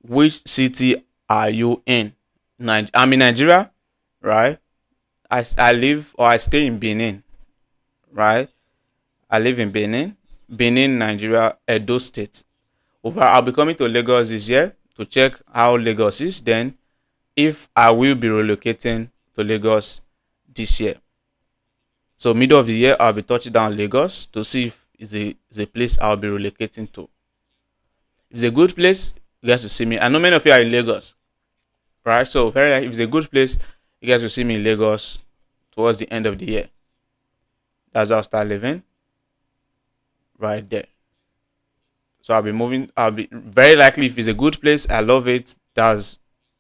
which city are you in? I'm in Nigeria, right? I live or I stay in Benin, right? I live in Benin, Nigeria, Edo State. Over, I'll be coming to Lagos this year to check how Lagos is. Then, if I will be relocating to Lagos this year. So, middle of the year, I'll be touching down Lagos to see if it's a place I'll be relocating to. If it's a good place, you guys will see me. I know many of you are in Lagos, right? So, if it's a good place, you guys will see me in Lagos towards the end of the year. That's how I'll start living right there. So I'll be moving. I'll be very likely if it's a good place, I love it. That's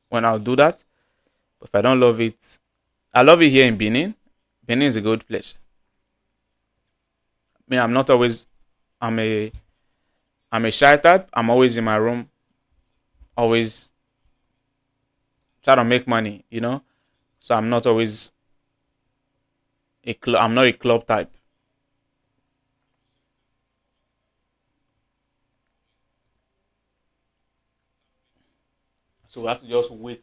when I'll do that. If I don't love it, I love it here in Benin. Benin is a good place. Me, I'm not always. I'm a I'm a shy type. I'm always in my room, always try to make money. So I'm not always I'm not a club type. So we have to just wait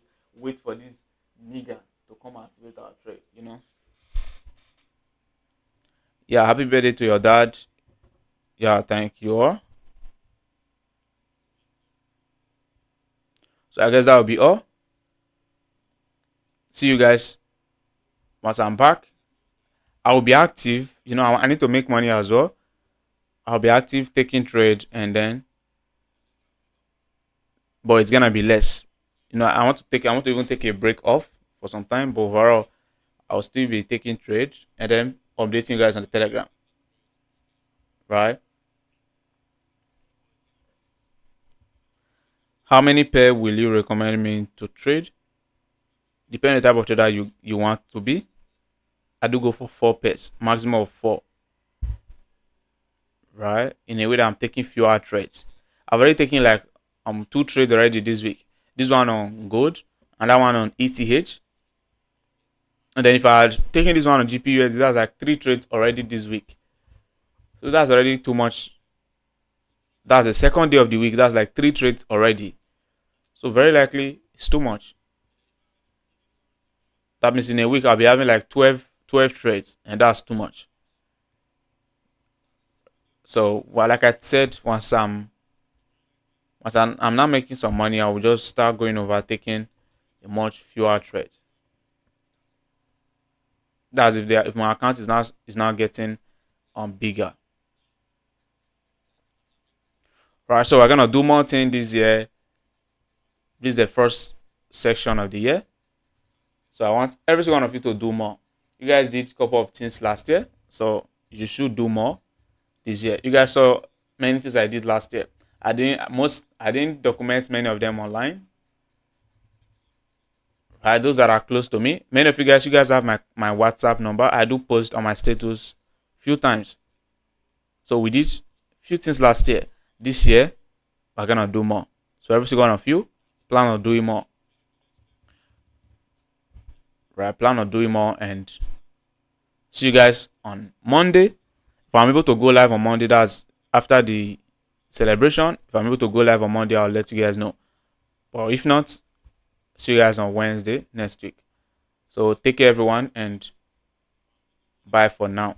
for this nigga to come activate our trade. Yeah, happy birthday to your dad. Yeah, thank you all. So I guess that will be all. See you guys once I'm back. I will be active. I need to make money as well. I'll be active taking trade and then, but it's gonna be less. I want to even take a break off for some time, but overall, I'll still be taking trade and then updating you guys on the Telegram. Right? How many pair will you recommend me to trade? Depending on the type of trader you want to be. I do go for 4 pairs, maximum of 4. Right? In a way that I'm taking fewer trades. I've already taken like 2 trades already this week. This one on gold and that one on ETH. And then if I had taken this one on GBPUSD, that's like 3 trades already this week. So that's already too much. That's the second day of the week. That's like 3 trades already. So very likely it's too much. That means in a week I'll be having like 12 trades, and that's too much. So like I said, once I'm not making some money, I will just start going over taking a much fewer trades. That's if my account is now getting bigger. Right. So we're gonna do more things this year. This is the first section of the year. So I want every single one of you to do more. You guys did a couple of things last year, so you should do more this year. You guys saw many things I did last year. I didn't document many of them online. Right, those that are close to me. Many of you guys have my WhatsApp number. I do post on my status few times. So we did few things last year. This year, we're gonna do more. So every single one of you plan on doing more. Right, plan on doing more and see you guys on Monday. If I'm able to go live on Monday, that's after the celebration. If I'm able to go live on Monday, I'll let you guys know. But if not, see you guys on Wednesday next week. So take care, everyone, and bye for now.